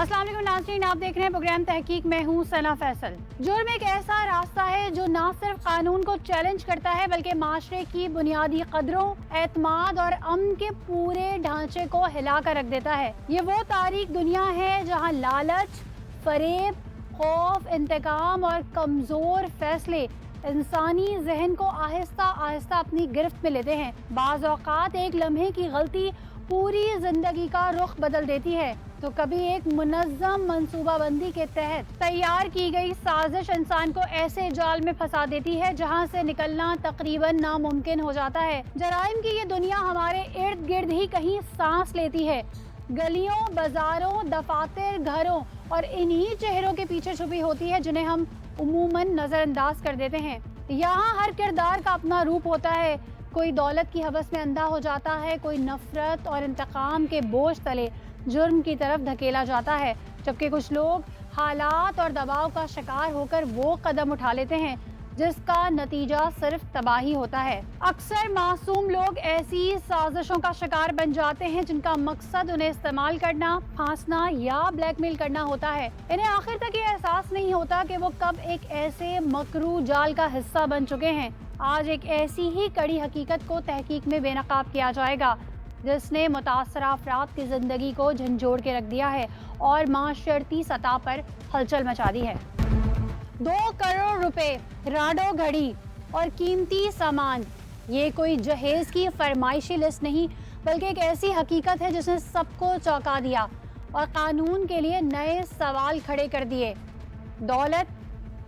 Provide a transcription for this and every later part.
अस्सलाम वालेकुम नाज़रीन, आप देख रहे हैं प्रोग्राम तहकीक। मैं हूँ सना फैसल। जुर्म एक ऐसा रास्ता है जो न सिर्फ कानून को चैलेंज करता है बल्कि माशरे की बुनियादी कदरों, एतमाद और अमन के पूरे ढांचे को हिला कर रख देता है। ये वो तारीख दुनिया है जहाँ लालच, फरेब, खौफ, इंतकाम और कमजोर फैसले इंसानी जहन को आहिस्ता आहिस्ता अपनी गिरफ्त में लेते हैं। बाज़ औक़ात एक लम्हे की गलती पूरी जिंदगी का रुख बदल देती है, तो कभी एक मुनज़्ज़म मंसूबाबंदी के तहत तैयार की गई साजिश इंसान को ऐसे जाल में फंसा देती है जहां से निकलना तकरीबन नामुमकिन हो जाता है। जराइम की ये दुनिया हमारे इर्द गिर्द ही कहीं सांस लेती है। गलियों, बाजारों, दफातर, घरों और इन्हीं चेहरों के पीछे छुपी होती है जिन्हें हम उमूमन नजरअंदाज कर देते हैं। यहाँ हर किरदार का अपना रूप होता है। कोई दौलत की हवस में अंधा हो जाता है, कोई नफरत और इंतकाम के बोझ तले जुर्म की तरफ धकेला जाता है, जबकि कुछ लोग हालात और दबाव का शिकार होकर वो कदम उठा लेते हैं जिसका नतीजा सिर्फ तबाही होता है। अक्सर मासूम लोग ऐसी साजिशों का शिकार बन जाते हैं जिनका मकसद उन्हें इस्तेमाल करना, फांसना या ब्लैकमेल करना होता है। इन्हें आखिर तक ये एहसास नहीं होता कि वो कब एक ऐसे मकरू जाल का हिस्सा बन चुके हैं। आज एक ऐसी ही कड़ी हकीकत को तहकीक में बेनकाब किया जाएगा जिसने मुतासरा अफराद की जिंदगी को झंझोड़ के रख दिया है और माशरती सतह पर हलचल मचा दी है। 2 करोड़ रुपए, राडो घड़ी और कीमती सामान, ये कोई जहेज की फरमाइशी लिस्ट नहीं बल्कि एक ऐसी हकीकत है जिसने सबको चौंका दिया और कानून के लिए नए सवाल खड़े कर दिए। दौलत,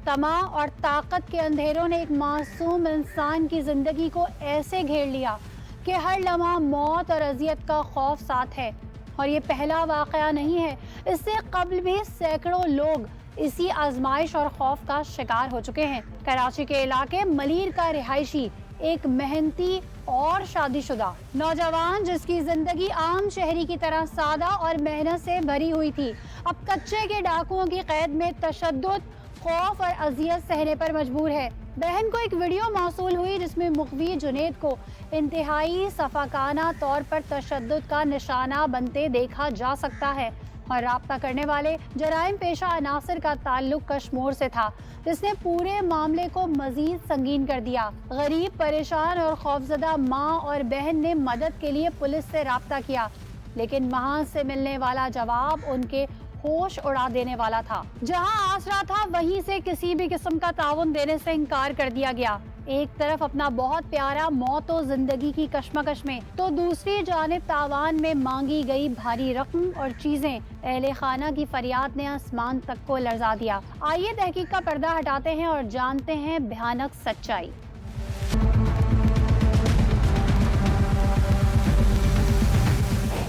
तमा और ताकत के अंधेरों ने एक मासूम इंसान की जिंदगी को ऐसे घेर लिया कि हर लम्हा मौत और अजियत का खौफ साथ है। और ये पहला वाक़या नहीं है, इससे कबल भी सैकड़ों लोग इसी आजमाइश और खौफ का शिकार हो चुके हैं। कराची के इलाके मलीर का रिहायशी एक मेहनती और शादीशुदा नौजवान जिसकी जिंदगी आम शहरी की तरह सादा और मेहनत से भरी हुई थी, अब कच्चे के डाकुओं की कैद में तशद्दुद, खौफ और अजियत सहने पर मजबूर है। बहन को एक वीडियो मौसूल हुई जिसमें मुखवी जुनैद को इंतहाई सफाकाना तौर पर तशद्दुद का निशाना बनते देखा जा सकता है और राब्ता करने वाले जराइम पेशा अनासर का ताल्लुक कश्मोर से था, जिसने पूरे मामले को मजीद संगीन कर दिया। गरीब, परेशान और खौफजदा माँ और बहन ने मदद के लिए पुलिस से राब्ता किया, लेकिन वहाँ से मिलने वाला जवाब उनके होश उड़ा देने वाला था। जहां आसरा था वहीं से किसी भी किस्म का ताउन देने से इनकार कर दिया गया। एक तरफ अपना बहुत प्यारा मौत और जिंदगी की कश्मकश में, तो दूसरी जानिब तावान में मांगी गई भारी रकम और चीजें अहले खाना की फरियाद ने आसमान तक को लर्जा दिया। आइए तहकीक का पर्दा हटाते हैं और जानते हैं भयानक सच्चाई।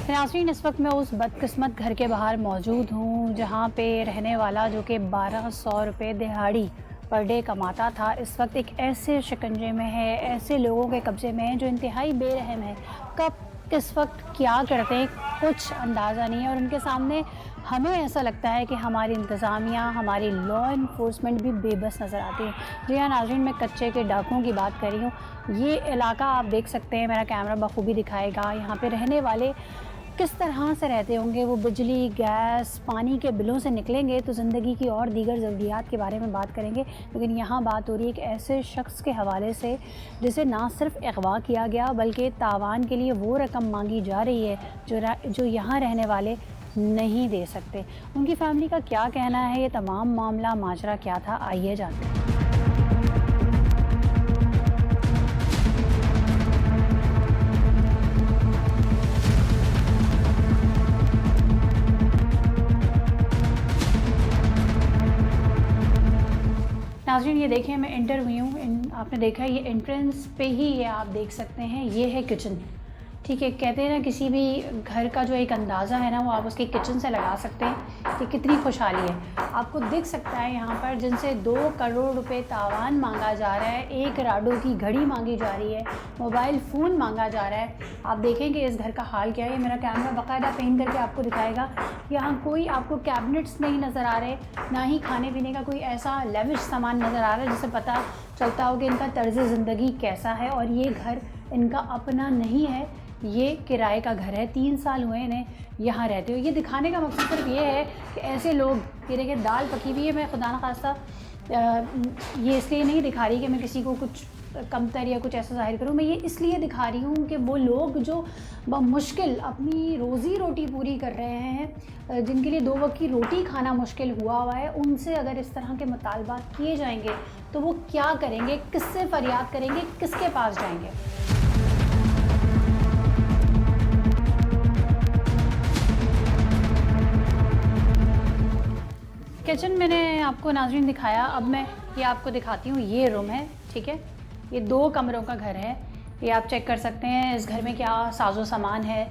नाज़रीन, इस वक्त मैं उस बदकिस्मत घर के बाहर मौजूद हूँ जहाँ पे रहने वाला जो कि 1200 रुपये दिहाड़ी पर डे कमाता था, इस वक्त एक ऐसे शिकंजे में है, ऐसे लोगों के कब्जे में है जो इंतहाई बेरहम है। कब किस वक्त क्या करते हैं कुछ अंदाज़ा नहीं है और उनके सामने हमें ऐसा लगता है कि हमारी इंतज़ामिया, हमारी लॉ इन्फोर्समेंट भी बेबस नज़र आती है। जी हाँ नाज़रीन, मैं कच्चे के डाकुओं की बात कर रही हूँ। ये इलाका आप देख सकते हैं, मेरा कैमरा बखूबी दिखाएगा। यहाँ पे रहने वाले किस तरह से रहते होंगे, वो बिजली, गैस, पानी के बिलों से निकलेंगे तो ज़िंदगी की और दीगर ज़रूरियात के बारे में बात करेंगे। लेकिन यहाँ बात हो रही है एक ऐसे शख्स के हवाले से जिसे ना सिर्फ अगवा किया गया बल्कि तावान के लिए वो रकम मांगी जा रही है जो यहाँ रहने वाले नहीं दे सकते। उनकी फैमिली का क्या कहना है, ये तमाम मामला माजरा क्या था, आइए जानते हैं। नाज़रीन, ये देखिए मैं एंटर हुई हूँ। आपने देखा ये एंट्रेंस पे ही ये आप देख सकते हैं, ये है किचन। ठीक है, कहते हैं ना किसी भी घर का जो एक अंदाज़ा है ना वो आप उसके किचन से लगा सकते हैं कि कितनी खुशहाली है। आपको दिख सकता है यहाँ पर जिनसे 2 करोड़ रुपए तावान मांगा जा रहा है, एक राडो की घड़ी मांगी जा रही है, मोबाइल फ़ोन मांगा जा रहा है। आप देखेंगे इस घर का हाल क्या है। मेरा कैमरा बाकायदा पेन करके आपको दिखाएगा। यहाँ कोई आपको कैबिनेट्स नहीं नज़र आ रहे, ना ही खाने पीने का कोई ऐसा लेविश सामान नज़र आ रहा है जिससे पता चलता हो कि इनका तर्ज़ ज़िंदगी कैसा है। और ये घर इनका अपना नहीं है, ये किराए का घर है, 3 साल हुए इन्हें यहाँ रहते हुए। ये दिखाने का मकसद सिर्फ ये है कि ऐसे लोग, ये देखिए दाल पकी हुई है, मैं खुदा न खास्ता ये इसलिए नहीं दिखा रही कि मैं किसी को कुछ कमतर या कुछ ऐसा ज़ाहिर करूँ, मैं ये इसलिए दिखा रही हूँ कि वो लोग जो मुश्किल अपनी रोज़ी रोटी पूरी कर रहे हैं, जिनके लिए 2 वक्त की रोटी खाना मुश्किल हुआ है, उनसे अगर इस तरह के मुतालबात किए जाएंगे तो वो क्या करेंगे, किससे फरियाद करेंगे, किसके पास जाएंगे। किचन मैंने आपको नाज़रीन दिखाया, अब मैं ये आपको दिखाती हूँ। ये रूम है, ठीक है, ये 2 कमरों का घर है। ये आप चेक कर सकते हैं इस घर में क्या साजो सामान है।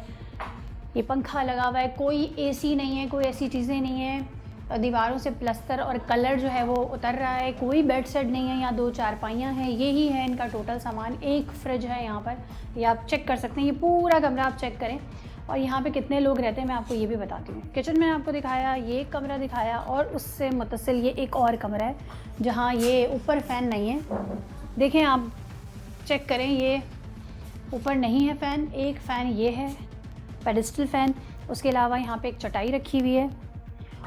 ये पंखा लगा हुआ है, कोई एसी नहीं है, कोई ऐसी चीज़ें नहीं है। दीवारों से प्लस्तर और कलर जो है वो उतर रहा है। कोई बेड सेट नहीं है, यहाँ 2 चारपाइयाँ हैं, यही है इनका टोटल सामान। एक फ्रिज है यहाँ पर, ये आप चेक कर सकते हैं। ये पूरा कमरा आप चेक करें। और यहाँ पे कितने लोग रहते हैं मैं आपको ये भी बताती हूँ। किचन में आपको दिखाया, ये एक कमरा दिखाया, और उससे मुतसिल ये एक और कमरा है जहाँ ये ऊपर फ़ैन नहीं है। देखें आप चेक करें, ये ऊपर नहीं है फ़ैन, एक फ़ैन ये है पेडिस्टल फ़ैन। उसके अलावा यहाँ पे एक चटाई रखी हुई है।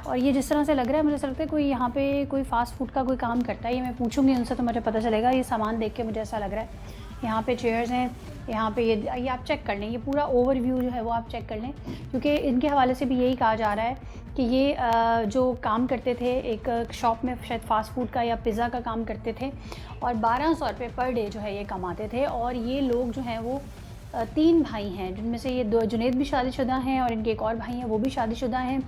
और ये जिस तरह से लग रहा है, मुझे ऐसा लगता है कोई यहाँ पे कोई फ़ास्ट फूड का कोई काम करता है। ये मैं पूछूंगी उनसे तो मुझे पता चलेगा। ये सामान देख के मुझे ऐसा लग रहा है। यहाँ पे चेयर्स हैं, यहाँ पे ये आप चेक कर लें, ये पूरा ओवरव्यू जो है वो आप चेक कर लें, क्योंकि इनके हवाले से भी यही कहा जा रहा है कि ये जो काम करते थे एक शॉप में, शायद फ़ास्ट फूड का या पिज़्ज़ा का काम करते थे, और 1200 रुपये पर डे जो है ये कमाते थे। और ये लोग जो हैं वो 3 भाई हैं, जिनमें से ये 2 जुनैद भी शादीशुदा हैं, और इनके एक और भाई हैं वो भी शादीशुदा हैं,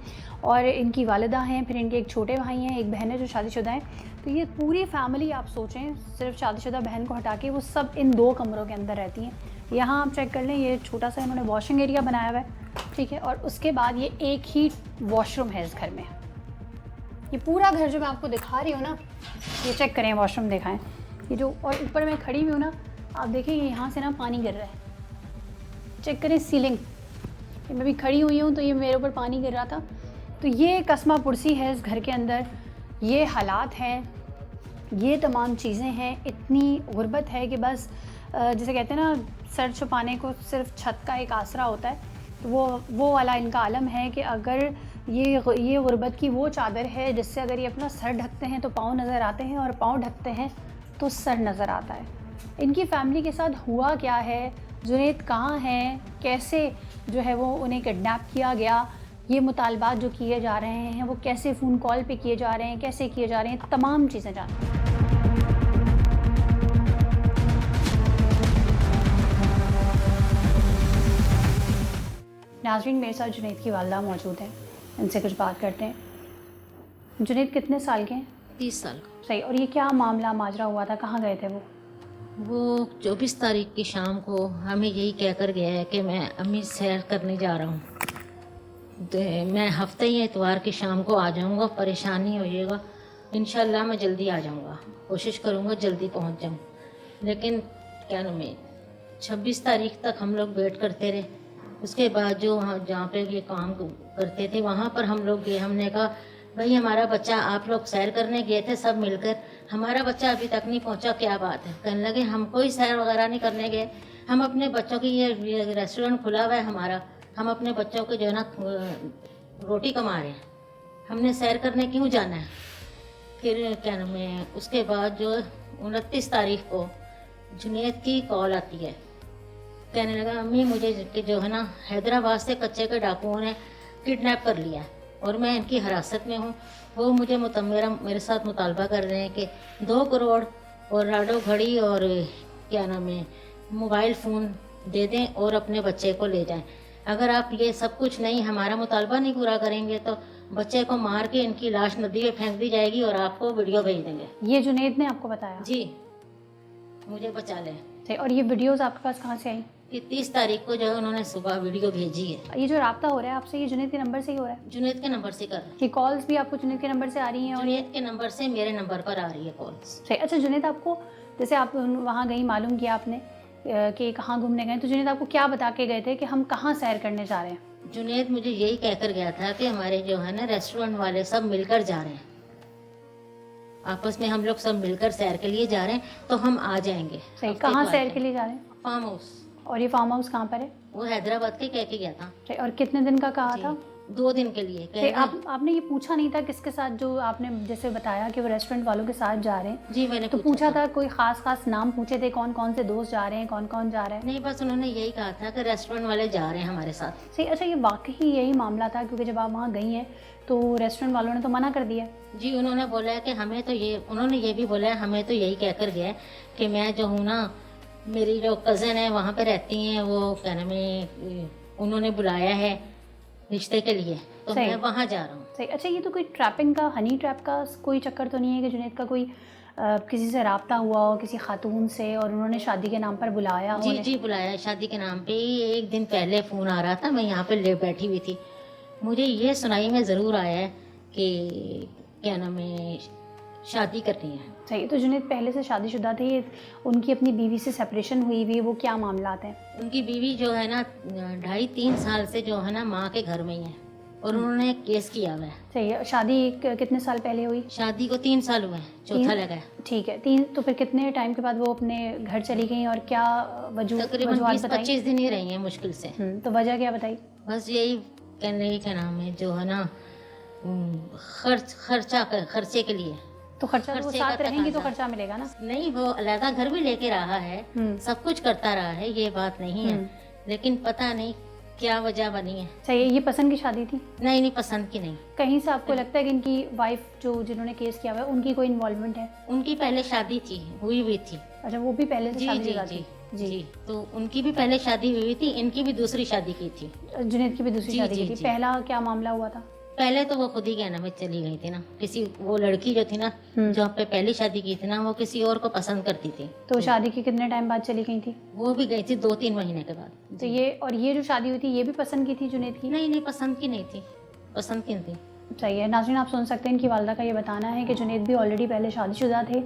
और इनकी वालिदा हैं, फिर इनके एक छोटे भाई हैं, एक बहन है जो शादीशुदा है। तो ये पूरी फैमिली आप सोचें, सिर्फ शादीशुदा बहन को हटा के वो सब इन 2 कमरों के अंदर रहती हैं। यहाँ आप चेक कर लें, ये छोटा सा इन्होंने वॉशिंग एरिया बनाया हुआ है, ठीक है, और उसके बाद ये एक ही वॉशरूम है इस घर में। ये पूरा घर जो मैं आपको दिखा रही हूँ ना, ये चेक करें, वॉशरूम दिखाएँ, ये जो, और ऊपर मैं खड़ी हुई हूँ ना, आप देखें यहाँ से ना पानी गिर रहा है। चेक करें सीलिंग, मैं भी खड़ी हुई हूँ तो ये मेरे ऊपर पानी गिर रहा था। तो ये कसमा पुरसी है इस घर के अंदर, ये हालात हैं, ये तमाम चीज़ें हैं। इतनी गुर्बत है कि बस जैसे कहते हैं ना, सर छुपाने को सिर्फ छत का एक आसरा होता है, तो वो वाला इनका आलम है कि अगर ये गुर्बत की वो चादर है जिससे अगर ये अपना सर ढकते हैं तो पाँव नज़र आते हैं, और पाँव ढकते हैं तो सर नज़र आता है। इनकी फ़ैमिली के साथ हुआ क्या है, जुनैद कहाँ हैं, कैसे जो है वो उन्हें किडनैप किया गया, ये मुतालबात जो किए जा रहे हैं वो कैसे फ़ोन कॉल पे किए जा रहे हैं, कैसे किए जा रहे हैं, तमाम चीज़ें जानते हैं। नाज़रीन, मेरे साथ जुनैद की वालिदा मौजूद हैं, इनसे कुछ बात करते हैं। जुनैद कितने साल के हैं? 30 साल का। सही। और ये क्या मामला माजरा हुआ था, कहाँ गए थे वो 24 तारीख की शाम को हमें यही कहकर गया है कि मैं अम्मी सैर करने जा रहा हूँ, तो मैं हफ्ते ही इतवार की शाम को आ जाऊँगा, परेशानी होइएगा, इंशाल्लाह मैं जल्दी आ जाऊँगा, कोशिश करूँगा जल्दी पहुँच जाऊँ। लेकिन क्या नाम है, 26 तारीख तक हम लोग वेट करते रहे। उसके बाद जो जहाँ पे ये काम करते थे वहाँ पर हम लोग गए। हमने कहा भाई हमारा बच्चा, आप लोग सैर करने गए थे सब मिलकर, हमारा बच्चा अभी तक नहीं पहुंचा, क्या बात है? कहने लगे हम कोई सैर वगैरह नहीं करने गए, हम अपने बच्चों की, ये रेस्टोरेंट खुला हुआ है हमारा, हम अपने बच्चों के जो है ना रोटी कमा रहे हैं, हमने सैर करने क्यों जाना है? फिर क्या नाम है, उसके बाद जो 29 तारीख को जुनैद की कॉल आती है, कहने लगा अम्मी मुझे जो है ना हैदराबाद से कच्चे के डाकुओं ने किडनैप कर लिया है और मैं इनकी हिरासत में हूँ। वो मुझे मेरे साथ मुतालबा कर रहे हैं कि 2 करोड़ और राडो घड़ी और क्या नाम है मोबाइल फ़ोन दे दें और अपने बच्चे को ले जाएं। अगर आप ये सब कुछ नहीं, हमारा मुतालबा नहीं पूरा करेंगे तो बच्चे को मार के इनकी लाश नदी में फेंक दी जाएगी और आपको वीडियो भेज देंगे। ये जुनैद ने आपको बताया? जी, मुझे बचा लें। और ये वीडियोस आपके पास कहाँ से आई? कि 30 तारीख को जो है उन्होंने सुबह वीडियो भेजी है। ये जो राब्ता हो रहा है आपसे, ये जुनैद के नंबर से ही हो रहा है? जुनैद के नंबर से कर रहे हैं। ये कॉल्स भी आपको जुनैद के नंबर से आ रही हैं? और जुनैद के नंबर से मेरे नंबर पर आ रही है कॉल्स। सही। अच्छा, जुनैद आपको, जैसे आप वहाँ गई, मालूम किया आपने कि कहाँ घूमने गए, तो जुनैद आपको क्या बता के गए थे कि हम कहाँ सैर करने जा रहे हैं? जुनैद मुझे यही कहकर गया था कि हमारे जो है ना रेस्टोरेंट वाले सब मिलकर जा रहे हैं, आपस में हम लोग सब मिलकर सैर के लिए जा रहे हैं तो हम आ जाएंगे। सही। कहाँ सैर के लिए जा रहे हैं? Farm house. और ये फार्म हाउस कहाँ पर है? वो हैदराबाद के कह के गया था। और कितने दिन का कहा जी, था? 2 दिन के लिए तो आपने ये पूछा नहीं था किसके साथ, जो आपने जैसे बताया कि वो रेस्टोरेंट वालों के साथ जा रहे हैं? जी मैंने तो पूछा था, कोई खास नाम पूछे थे कौन कौन से दोस्त जा रहे हैं, कौन कौन जा रहा है? नहीं, बस उन्होंने यही कहा था कि रेस्टोरेंट वाले जा रहे हैं हमारे साथ। सही। अच्छा, ये वाकई यही मामला था? क्योंकि जब आप वहाँ गई हैं तो रेस्टोरेंट वालों ने तो मना कर दिया। जी, उन्होंने बोला है कि हमें तो उन्होंने ये भी बोला है, हमें तो यही कहकर गया है कि मैं जो हूँ ना, मेरी जो कज़न है वहाँ पे रहती हैं, वो क्या नाम है, उन्होंने बुलाया है रिश्ते के लिए, तो सही। मैं वहाँ जा रहा हूँ। सही। अच्छा, ये तो कोई ट्रैपिंग का, हनी ट्रैप का कोई चक्कर तो नहीं है कि जुनैद का कोई किसी से रब्ता हुआ हो, किसी खातून से, और उन्होंने शादी के नाम पर बुलाया हो? जी बुलाया शादी के नाम पे। एक दिन पहले फ़ोन आ रहा था, मैं यहाँ पे ले बैठी हुई थी, मुझे ये सुनाई में ज़रूर आया है कि क्या नाम है, शादी करनी है। सही। तो जुनैद पहले से शादीशुदा थे, उनकी अपनी बीवी से सेपरेशन हुई हुई, वो क्या मामलात हैं? उनकी बीवी जो है ना 2.5-3 साल से जो है ना माँ के घर में ही है, और उन्होंने केस किया हुआ है। सही है। शादी कितने साल पहले हुई? शादी को 3 साल हुए हैं, चौथा लगा है। ठीक है, 3। तो फिर कितने टाइम के बाद वो अपने घर चली गई, और क्या तकरीबन वजूहत 20-25 दिन ही रही हैं मुश्किल से। तो वजह क्या बताई? बस यही कहने क्या नाम है, जो है ना खर्चे के लिए। तो खर्चा तो वो खर्चे साथ का रहेंगी तो तकाजा। खर्चा मिलेगा ना? नहीं, वो अलग घर भी लेके रहा है, सब कुछ करता रहा है, ये बात नहीं है, लेकिन पता नहीं क्या वजह बनी है। सही है। ये पसंद की शादी थी? नहीं, पसंद की नहीं। कहीं से आपको लगता है कि इनकी वाइफ जो जिन्होंने केस किया हुआ है, उनकी कोई इन्वॉल्वमेंट है? उनकी पहले शादी थी, हुई थी। अच्छा, वो भी पहले से जी शादीशुदा जी थी? जी, तो उनकी भी पहले शादी हुई थी, इनकी भी दूसरी शादी की थी। जुनैद की भी दूसरी जी, शादी जी, की थी। जी। पहला क्या मामला हुआ था? पहले तो वो खुद ही कहना में चली गई थी ना, किसी वो लड़की जो थी ना, जो आप पे पहली शादी की थी ना, वो किसी और को पसंद करती थी। तो शादी के कितने टाइम बाद चली गई थी? वो भी गई थी 2-3 महीने के बाद। तो ये जो शादी हुई थी, ये भी पसंद की थी जुनैद की? नहीं, पसंद की नहीं थी, पसंद की नहीं थी। सही है। नाज़रीन, आप सुन सकते हैं इनकी वालदा का ये बताना है कि जुनैद भी ऑलरेडी पहले शादीशुदा थे,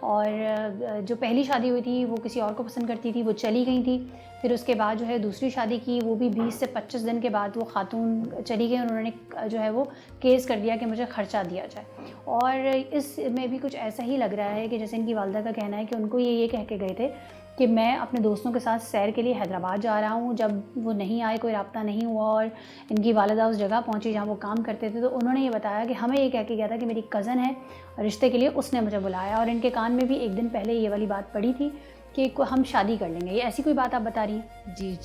और जो पहली शादी हुई थी वो किसी और को पसंद करती थी, वो चली गई थी। फिर उसके बाद जो है दूसरी शादी की, वो भी 20 से 25 दिन के बाद वो खातून चली गई, और उन्होंने जो है वो केस कर दिया कि मुझे खर्चा दिया जाए। और इसमें भी कुछ ऐसा ही लग रहा है कि जैसे इनकी वालदा का कहना है कि उनको ये कह के गए थे कि मैं अपने दोस्तों के साथ सैर के लिए हैदराबाद जा रहा हूँ। जब वो नहीं आए, कोई रब्ता नहीं हुआ, और इनकी वालिदा उस जगह पहुँची जहाँ वो काम करते थे, तो उन्होंने ये बताया कि हमें ये कह के गया था कि मेरी कज़न है रिश्ते के लिए, उसने मुझे बुलाया। और इनके कान में भी एक दिन पहले ये वाली बात पड़ी थी कि हम शादी कर लेंगे। ये ऐसी कोई बात आप बता रही हैं? जी।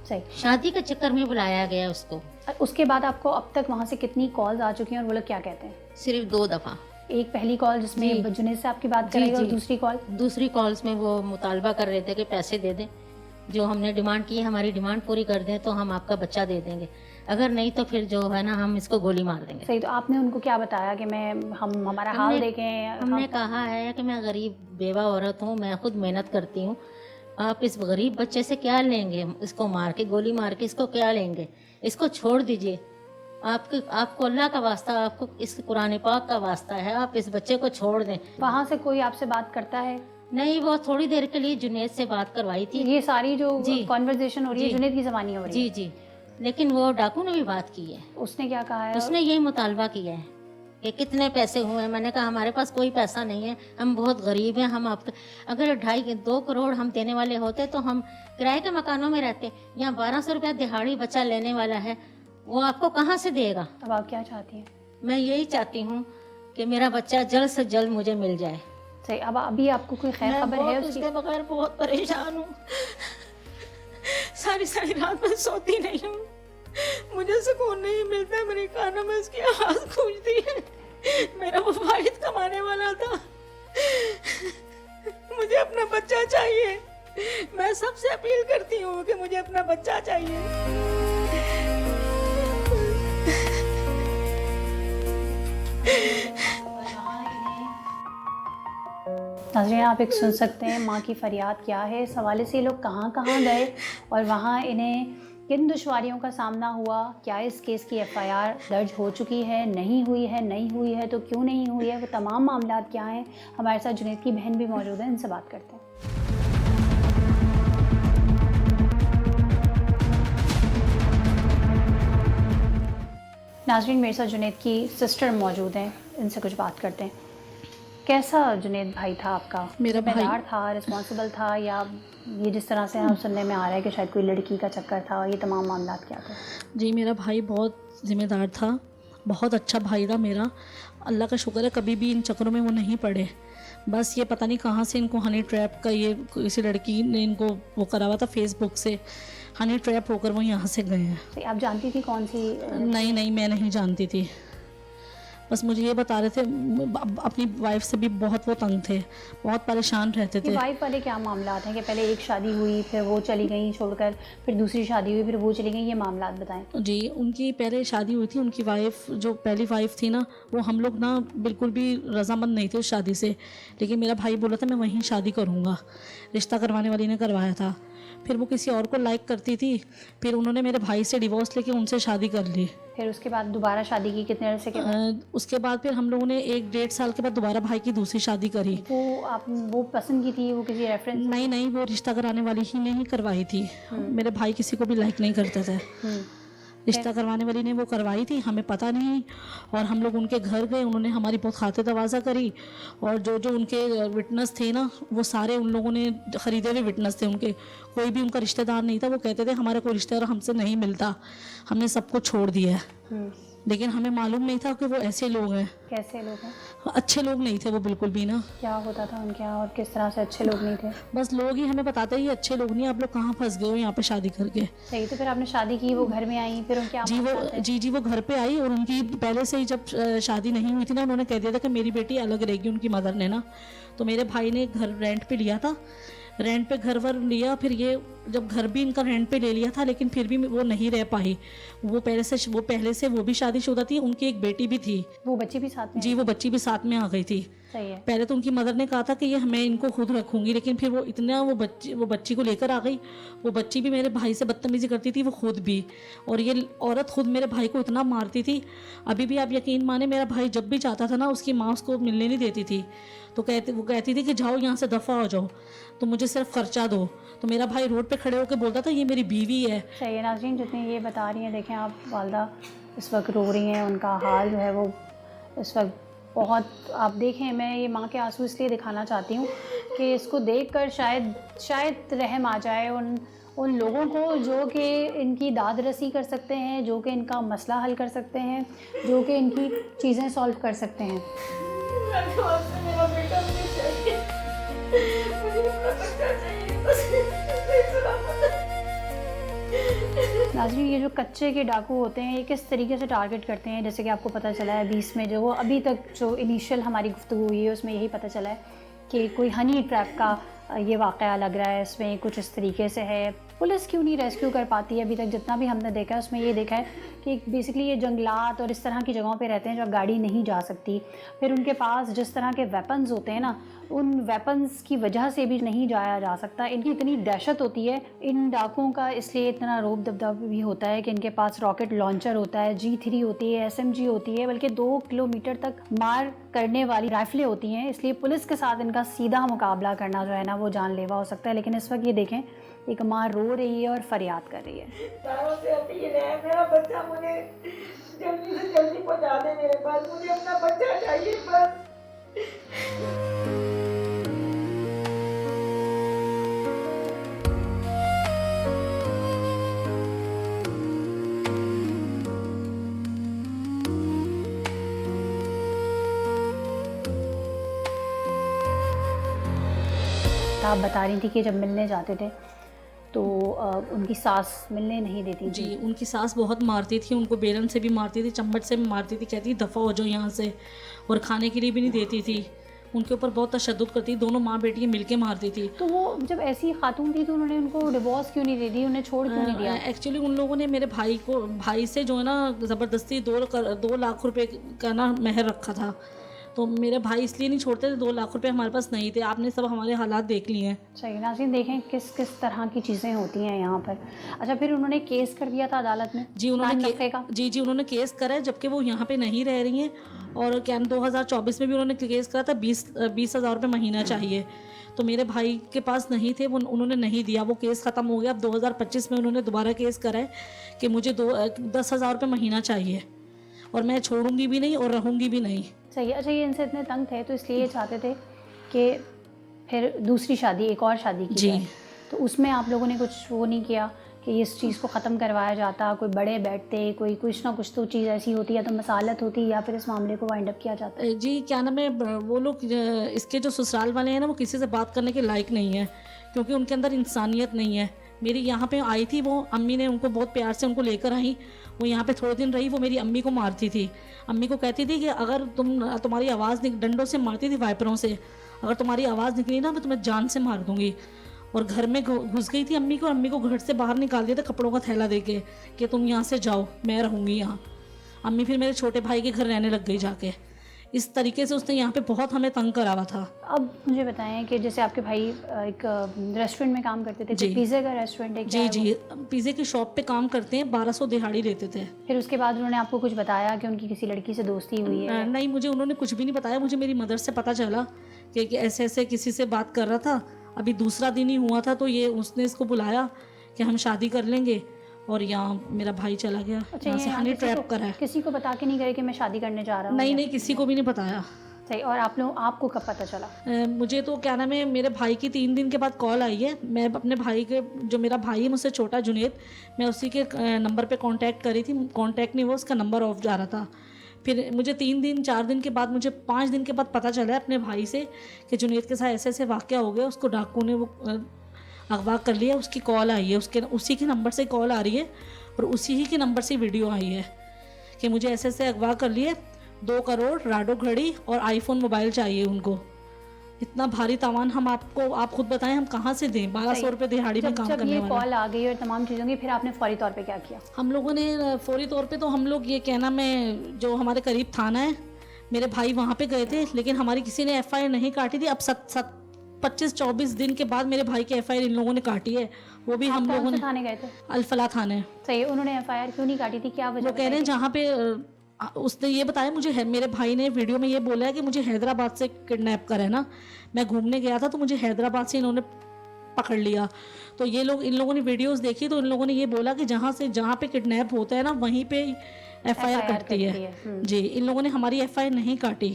सही। शादी के चक्कर में बुलाया गया उसको। उसके बाद आपको अब तक वहाँ से कितनी कॉल्स आ चुकी हैं, और वो लोग क्या कहते हैं? सिर्फ 2 दफ़ा। एक पहली कॉल जिसमें जुनैद से आपकी बात करेगी, और दूसरी कॉल्स में वो मुतालबा कर रहे थे कि पैसे दे दें, जो हमने डिमांड की है, हमारी डिमांड पूरी कर दें तो हम आपका बच्चा दे देंगे, अगर नहीं तो फिर जो है ना हम इसको गोली मार देंगे। सही। तो आपने उनको क्या बताया कि हम हमारा हाल देखें? हमने कहा है कि मैं गरीब बेवा औरत हूँ, मैं खुद मेहनत करती हूँ, आप इस गरीब बच्चे से क्या लेंगे, इसको मार के, गोली मार के इसको क्या लेंगे, इसको छोड़ दीजिए। आपको अल्लाह का वास्ता, आपको इस कुरान पाक का वास्ता है, आप इस बच्चे को छोड़ दें। वहाँ से कोई आपसे बात करता है? नहीं, वो थोड़ी देर के लिए जुनैद से बात करवाई थी। ये सारी जो कॉन्वर्सेशन हो रही है जुनैद की ज़बानी हो रही है? जी, लेकिन वो डाकू ने भी बात की है। उसने क्या कहा है? उसने यही मुतालबा किया है कि कितने पैसे हुए। मैंने कहा हमारे पास कोई पैसा नहीं है, हम बहुत गरीब हैं, हम आप अगर 2.5-2 करोड़ हम देने वाले होते तो हम किराए के मकानों में रहते। यहाँ 1200 रुपया दिहाड़ी बच्चा लेने वाला है, वो आपको कहाँ से देगा? अब आप क्या चाहती हैं? मैं यही चाहती हूँ कि मेरा बच्चा जल्द से जल्द मुझे मिल जाए। सही। अब अभी आपको कोई खैर खबर है उसकी? उसके बगैर बहुत परेशान हूँ, सारी रात में सोती नहीं हूँ, मुझे सुकून नहीं मिलता, मेरे कानों में उसकी आवाज़ गूंजती है। मेरा वो वाहिद कमाने वाला था, मुझे अपना बच्चा चाहिए। मैं सबसे अपील करती हूँ कि मुझे अपना बच्चा चाहिए। नाज़रीन, आप एक सुन सकते हैं माँ की फरियाद क्या है। इस हवाले से ये लोग कहाँ गए, और वहाँ इन्हें किन दुश्वारियों का सामना हुआ, क्या इस केस की FIR दर्ज हो चुकी है, नहीं हुई है तो क्यों नहीं हुई है, वो तमाम मामलात क्या हैं। हमारे साथ जुनैद की बहन भी मौजूद है, इनसे बात करते हैं। नाज़रीन, मेरे साथ जुनैद की सिस्टर मौजूद हैं, इनसे कुछ बात करते हैं। कैसा जुनेद भाई था आपका? मेरा भाई जिम्मेदार था, रिस्पॉन्सिबल था, या ये जिस तरह से हम सुनने में आ रहा है कि शायद कोई लड़की का चक्कर था, ये तमाम मामला क्या थे? जी, मेरा भाई बहुत ज़िम्मेदार था, बहुत अच्छा भाई था मेरा। अल्लाह का शुक्र है कभी भी इन चक्करों में वो नहीं पड़े। बस ये पता नहीं कहाँ से इनको हनी ट्रैप का, ये किसी लड़की ने इनको वो करा हुआ था, फेसबुक से हनी ट्रैप होकर वो यहाँ से गए हैं। तो आप जानती थी कौन सी? नहीं, मैं नहीं जानती थी। बस मुझे ये बता रहे थे, अपनी वाइफ से भी बहुत वो तंग थे, बहुत परेशान रहते थे। वाइफ वाले क्या मामला हैं कि पहले एक शादी हुई, फिर वो चली गई छोड़कर, फिर दूसरी शादी हुई, फिर वो चली गई, ये मामला बताएं। जी, उनकी पहले शादी हुई थी। उनकी वाइफ, जो पहली वाइफ थी ना, वो हम लोग ना बिल्कुल भी रजामंद नहीं थे उस शादी से, लेकिन मेरा भाई बोला था मैं वहीं शादी करूँगा। रिश्ता करवाने वाली ने करवाया था। फिर वो किसी और को लाइक करती थी, फिर उन्होंने मेरे भाई से डिवोर्स लेके उनसे शादी कर ली। फिर उसके बाद दोबारा शादी की कितने अरसे के बाद? उसके बाद फिर हम लोगों ने 1-1.5 साल के बाद दोबारा भाई की दूसरी शादी करी। वो पसंद की थी, वो किसी रेफरेंस? नहीं, वो रिश्ता कराने वाली ही ने ही करवाई थी। मेरे भाई किसी को भी लाइक नहीं करते थे। रिश्ता करवाने वाली ने वो करवाई थी, हमें पता नहीं। और हम लोग उनके घर गए, उन्होंने हमारी बहुत खातिर दरवाज़ा करी, और जो उनके विटनेस थे ना, वो सारे उन लोगों ने ख़रीदे हुए विटनेस थे उनके। कोई भी उनका रिश्तेदार नहीं था। वो कहते थे हमारा कोई रिश्तेदार हमसे नहीं मिलता, हमने सबको छोड़ दिया है। लेकिन हमें मालूम नहीं था कि वो ऐसे लोग हैं। कैसे लोग हैं? अच्छे लोग नहीं थे वो बिल्कुल भी ना। क्या होता था उनके यहाँ और किस तरह से अच्छे लोग नहीं थे? बस लोग ही हमें बताते ये अच्छे लोग नहीं, आप लोग कहाँ फंस गए हो यहाँ पे शादी करके। सही। तो फिर आपने शादी की, वो घर में आई, फिर उनके जी वो घर पे आई, और उनकी पहले से ही जब शादी नहीं हुई थी ना, उन्होंने कह दिया था कि मेरी बेटी अलग रहेगी, उनकी मदर ने ना। तो मेरे भाई ने घर रेंट पे लिया था, रेंट पे घर वर लिया। फिर ये जब घर भी इनका रेंट पे ले लिया था, लेकिन फिर भी वो नहीं रह पाई। वो पहले से वो भी शादीशुदा थी, उनकी एक बेटी भी थी। वो बच्ची भी साथ में? जी, वो बच्ची भी साथ में आ गई थी। सही है। पहले तो उनकी मदर ने कहा था कि ये मैं इनको खुद रखूंगी, लेकिन फिर वो इतना वो बच्ची को लेकर आ गई। वो बच्ची भी मेरे भाई से बदतमीजी करती थी, वो खुद भी। और ये औरत खुद मेरे भाई को इतना मारती थी, अभी भी आप यकीन माने, मेरा भाई जब भी चाहता था ना, उसकी माँ उसको मिलने नहीं देती थी। तो वो कहती थी कि जाओ यहाँ से दफ़ा हो जाओ, तो मुझे सिर्फ खर्चा दो। तो मेरा भाई रोड पे खड़े होकर बोलता था ये मेरी बीवी है। सही है। नाज़रीन, जितनी ये बता रही हैं, देखें आप, वालदा इस वक्त रो रही हैं, उनका हाल जो है वो इस वक्त बहुत, आप देखें, मैं ये माँ के आंसू इसलिए दिखाना चाहती हूँ कि इसको देखकर शायद रहम आ जाए उन लोगों को जो कि इनकी दाद रसी कर सकते हैं, जो कि इनका मसला हल कर सकते हैं, जो कि इनकी चीज़ें सॉल्व कर सकते हैं। मेरा बेटा मुझे चाहिए, मुझे अपना बच्चा चाहिए, बस नाज़रीन, ये जो कच्चे के डाकू होते हैं, ये किस तरीके से टारगेट करते हैं? जैसे कि आपको पता चला है 20 में, जो वो अभी तक जो इनिशियल हमारी गुफ्तगू हुई है उसमें यही पता चला है कि कोई हनी ट्रैप का ये वाक़या लग रहा है, इसमें कुछ इस तरीके से है। पुलिस क्यों नहीं रेस्क्यू कर पाती है? अभी तक जितना भी हमने देखा है उसमें ये देखा है कि बेसिकली ये जंगलात और इस तरह की जगहों पे रहते हैं जहाँ गाड़ी नहीं जा सकती। फिर उनके पास जिस तरह के वेपन्स होते हैं ना, उन वेपन्स की वजह से भी नहीं जाया जा सकता। इनकी इतनी दहशत होती है इन डाकुओं का, इसलिए इतना रोब दबदब भी होता है कि इनके पास रॉकेट लॉन्चर होता है, G3 होती है, SMG होती है, बल्कि 2 किलोमीटर तक मार करने वाली राइफलें होती हैं। इसलिए पुलिस के साथ इनका सीधा मुकाबला करना जो है ना, वो जानलेवा हो सकता है। लेकिन इस वक्त ये देखें, एक माँ रो रही है और फरियाद कर रही है। तारों से अपील है, मेरा बच्चा मुझे जल्दी से जल्दी पहुंचा दे मेरे पास, मुझे अपना बच्चा चाहिए बस। आप बता रही थी कि जब मिलने जाते थे तो उनकी सास मिलने नहीं देती थी। जी, उनकी सास बहुत मारती थी, उनको बेलन से भी मारती थी, चम्मच से भी मारती थी, कहती दफ़ा हो जाओ यहाँ से, और खाने के लिए भी नहीं देती थी। उनके ऊपर बहुत तशद्दुद करती, दोनों माँ बेटी मिलके मारती थी। तो वो जब ऐसी खातून थी तो उन्होंने उनको डिवोर्स क्यों नहीं दे दी, उन्हें छोड़ क्यों नहीं दिया? एक्चुअली उन लोगों ने मेरे भाई से जो है ना ज़बरदस्ती 2 लाख रुपए का ना मेहर रखा था। तो मेरे भाई इसलिए नहीं छोड़ते थे, 2 लाख रुपए हमारे पास नहीं थे। आपने सब हमारे हालात देख लिए हैं। सही। नाज़रीन, देखें किस तरह की चीज़ें होती हैं यहाँ पर। अच्छा, फिर उन्होंने केस कर दिया था अदालत में? जी, उन्होंने केस करा है, जबकि वो यहाँ पे नहीं रह रही हैं। और क्या 2024 में भी उन्होंने केस करा था, 20,000 रुपये महीना चाहिए। तो मेरे भाई के पास नहीं थे, वो उन्होंने नहीं दिया, वो केस ख़त्म हो गया। अब 2025 में उन्होंने दोबारा केस करा है कि मुझे 10,000 रुपये महीना चाहिए, और मैं छोड़ूंगी भी नहीं और रहूंगी भी नहीं। सही है। अच्छा, ये इनसे इतने तंग थे तो इसलिए ये चाहते थे कि फिर दूसरी शादी, एक और शादी की जी। जाए। तो उसमें आप लोगों ने कुछ वो नहीं किया कि इस चीज़ को ख़त्म करवाया जाता, कोई बड़े बैठते, कोई कुछ ना कुछ तो चीज़ ऐसी होती, या तो मसालत होती, या फिर इस मामले को वाइंड अप किया जाता? जी, क्या नाम है, वो लोग इसके जो ससुराल वाले हैं ना, वो किसी से बात करने के लायक नहीं है, क्योंकि उनके अंदर इंसानियत नहीं है। मेरी यहाँ पे आई थी वो, अम्मी ने उनको बहुत प्यार से उनको लेकर आई, वो यहाँ पे थोड़े दिन रही, वो मेरी अम्मी को मारती थी। अम्मी को कहती थी कि अगर तुम्हारी आवाज़ डंडों से मारती थी, वाइपरों से, अगर तुम्हारी आवाज़ निकली ना मैं तुम्हें जान से मार दूंगी। और घर में घुस गई थी अम्मी को, और अम्मी को घर से बाहर निकाल दिया था कपड़ों का थैला देके कि तुम यहाँ से जाओ, मैं रहूँगी यहाँ। अम्मी फिर मेरे छोटे भाई के घर रहने लग गई जाके। इस तरीके से उसने यहाँ पे बहुत हमें तंग करा हुआ था। अब मुझे बताएं कि जैसे आपके भाई एक रेस्टोरेंट में काम करते थे, जी। पिज़्ज़ा का रेस्टोरेंट है, जी जी, पिज़्ज़े की शॉप पे काम करते हैं, 1200 दिहाड़ी लेते थे। फिर उसके बाद उन्होंने आपको कुछ बताया कि उनकी किसी लड़की से दोस्ती हुई है? नहीं, मुझे उन्होंने कुछ भी नहीं बताया। मुझे मेरी मदर से पता चला कि ऐसे ऐसे किसी से बात कर रहा था, अभी दूसरा दिन ही हुआ था, तो ये उसने इसको बुलाया कि हम शादी कर लेंगे, और यहाँ मेरा भाई चला गया। अच्छा, यहाँ से ये हनी ट्रैप करा है। किसी को बता के नहीं गए कि मैं शादी करने जा रहा हूँ? नहीं, किसी को भी नहीं बताया। सही। और आपको कब पता चला? मुझे तो क्या नाम है, मेरे भाई की 3 दिन के बाद कॉल आई है। मैं अपने भाई के, जो मेरा भाई है मुझसे छोटा, जुनेद, मैं उसी के नंबर पे कांटेक्ट करी थी। कांटेक्ट नहीं हुआ, उसका नंबर ऑफ जा रहा था। फिर मुझे 3 दिन 4 दिन के बाद, मुझे 5 दिन के बाद पता चला अपने भाई से कि जुनेद के साथ ऐसे ऐसे वाक़या हो गया, उसको डाकू ने वो अगवा कर लिया। उसकी कॉल आई है, उसी के नंबर से कॉल आ रही है, और उसी ही के नंबर से वीडियो आई है कि मुझे ऐसे ऐसे अगवा कर लिए, 2 करोड़ राडो घड़ी और आईफोन मोबाइल चाहिए उनको। इतना भारी तावान आप खुद बताएं हम कहाँ से दें? 1200 रुपये दिहाड़ी में काम करने वाला। जब ये कॉल आ गई और तमाम चीज़ों की, फिर आपने फौरी तौर पे क्या किया? हम लोगों ने फौरी तौर पे तो हम लोग ये कहना में, जो हमारे करीब थाना है, मेरे भाई वहाँ पे गए थे, लेकिन हमारी किसी ने FIR नहीं काटी थी। अब 25-24 दिन के बाद मेरे भाई की FIR इन लोगों ने काटी है। वो भी हम लोगों ने थाने गए थे? अल-फलाह थाने। सही। उन्होंने FIR क्यों नहीं काटी थी, क्या वजह? वो कह रहे हैं जहाँ पे उसने ये बताया मुझे मेरे भाई ने वीडियो में ये बोला है कि मुझे हैदराबाद से किडनैप करा है ना, मैं घूमने गया था तो मुझे हैदराबाद से इन्होंने पकड़ लिया। तो इन लोगों ने वीडियोस देखी, तो इन लोगों ने ये बोला कि जहाँ पे किडनैप होता है ना, वहीं पे FIR कटती है। जी, इन लोगों ने हमारी FIR नहीं काटी।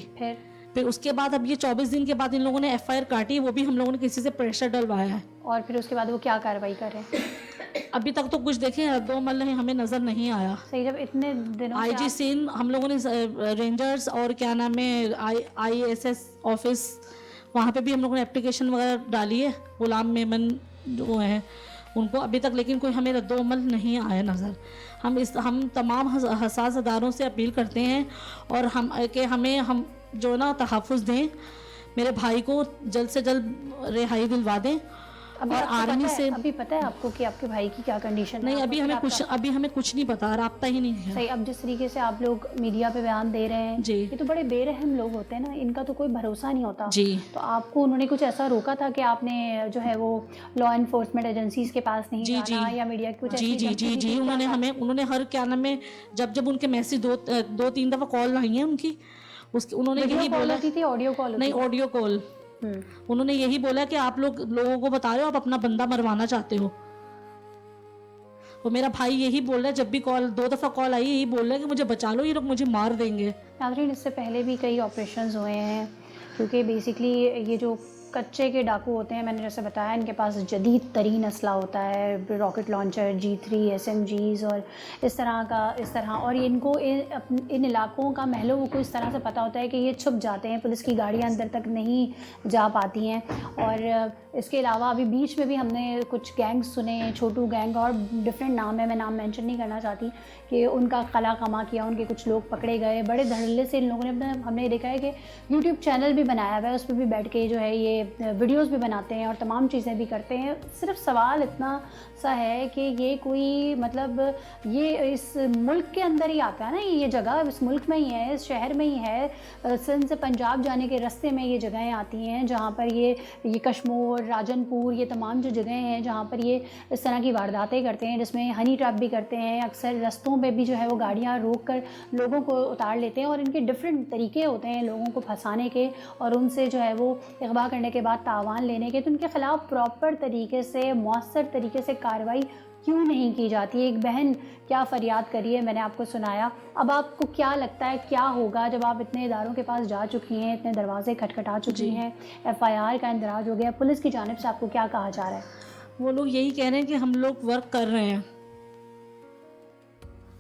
फिर उसके बाद अब ये 24 दिन के बाद इन लोगों ने FIR काटी, वो भी हम लोगों ने किसी से प्रेशर डलवाया है। और फिर उसके बाद वो क्या कार्रवाई कर रहे हैं? अभी तक तो कुछ देखें 2 महीने हमें नज़र नहीं आया। सही। जब इतने दिनों IG सीन हम लोगों ने रेंजर्स और क्या नाम है ISS ऑफिस, वहाँ पे भी हम लोगों ने एप्लीकेशन वगैरह डाली है, गुलाम मेमन जो है उनको, अभी तक लेकिन कोई हमें रद्द-ओ-अमल नहीं आया नज़र। हम तमाम हसास अदारों से अपील करते हैं और हम जो ना तहफ़्फ़ुज़ दें, मेरे भाई को जल्द से जल्द रिहाई दिलवा दें। और आर्मी से अभी पता है आपको कि आपके भाई की क्या कंडीशन? नहीं, अभी हमें कुछ नहीं पता, राब्ता ही नहीं है। सही। अब जिस तरीके से आप लोग मीडिया पे बयान दे रहे हैं, ये तो बड़े बेरहम लोग होते हैं ना, इनका तो कोई भरोसा नहीं होता जी। तो आपको उन्होंने कुछ ऐसा रोका था कि आपने जो है वो लॉ एनफोर्समेंट एजेंसीज के पास नहीं जाना, या मीडिया की कुछ जी जी जी जी उन्होंने हर क्या नाम है, जब उनके मैसेज 2-3 दफ़ा कॉल आई हैं उनकी, उन्होंने यही बोला थी, ऑडियो कॉल नहीं, ऑडियो कॉल, उन्होंने यही बोला कि आप लोगों को बता रहे हो आप अपना बंदा मरवाना चाहते हो। और मेरा भाई यही बोल रहा है, जब भी 2 दफ़ा कॉल आई, यही बोल रहा है कि मुझे बचा लो, ये लोग मुझे मार देंगे। नाज़रीन, इससे पहले भी कई ऑपरेशंस हुए हैं, क्योंकि बेसिकली ये जो कच्चे के डाकू होते हैं, मैंने जैसे बताया, इनके पास जदीद तरीन असला होता है, रॉकेट लॉन्चर, G3 SMGs और इस तरह, और इनको इन इलाकों का महलों को इस तरह से पता होता है कि ये छुप जाते हैं, पुलिस की गाड़ियां अंदर तक नहीं जा पाती हैं। और इसके अलावा अभी बीच में भी हमने कुछ गैंग्स सुने, छोटू गैंग, और डिफरेंट नाम है, मैं नाम मेंशन नहीं करना चाहती, कि उनका कला कमा किया, उनके कुछ लोग पकड़े गए। बड़े धड़ल्ले से इन लोगों ने हमने देखा है कि यूट्यूब चैनल भी बनाया हुआ है, उस पर भी बैठ के जो है ये वीडियोस भी बनाते हैं और तमाम चीज़ें भी करते हैं। सिर्फ सवाल इतना सा है कि ये कोई मतलब ये इस मुल्क के अंदर ही आता है ना, ये जगह इस मुल्क में ही है, इस शहर में ही है। सिंध से पंजाब जाने के रास्ते में ये जगहें आती हैं जहाँ पर ये कश्मोर, राजनपुर, ये तमाम जो जगहें हैं जहाँ पर ये इस तरह की वारदातें करते हैं, जिसमें हनी ट्रैप भी करते हैं। अक्सर रस्तों पे भी जो है वो गाड़ियाँ रोक कर लोगों को उतार लेते हैं, और इनके डिफरेंट तरीके होते हैं लोगों को फंसाने के और उनसे जो है वो अगवा करने के बाद तावान लेने के। तो उनके ख़िलाफ़ प्रॉपर तरीके से, मौसर तरीके से कार्रवाई क्यों नहीं की जाती? एक बहन क्या फरियाद करी है, मैंने आपको सुनाया। अब आपको क्या लगता है क्या होगा जब आप इतने इदारों के पास जा चुकी हैं, इतने दरवाजे खटखटा चुकी हैं, FIR का इंदराज हो गया, पुलिस की जानिब से आपको क्या कहा जा रहा है? वो लोग यही कह रहे हैं कि हम लोग वर्क कर रहे हैं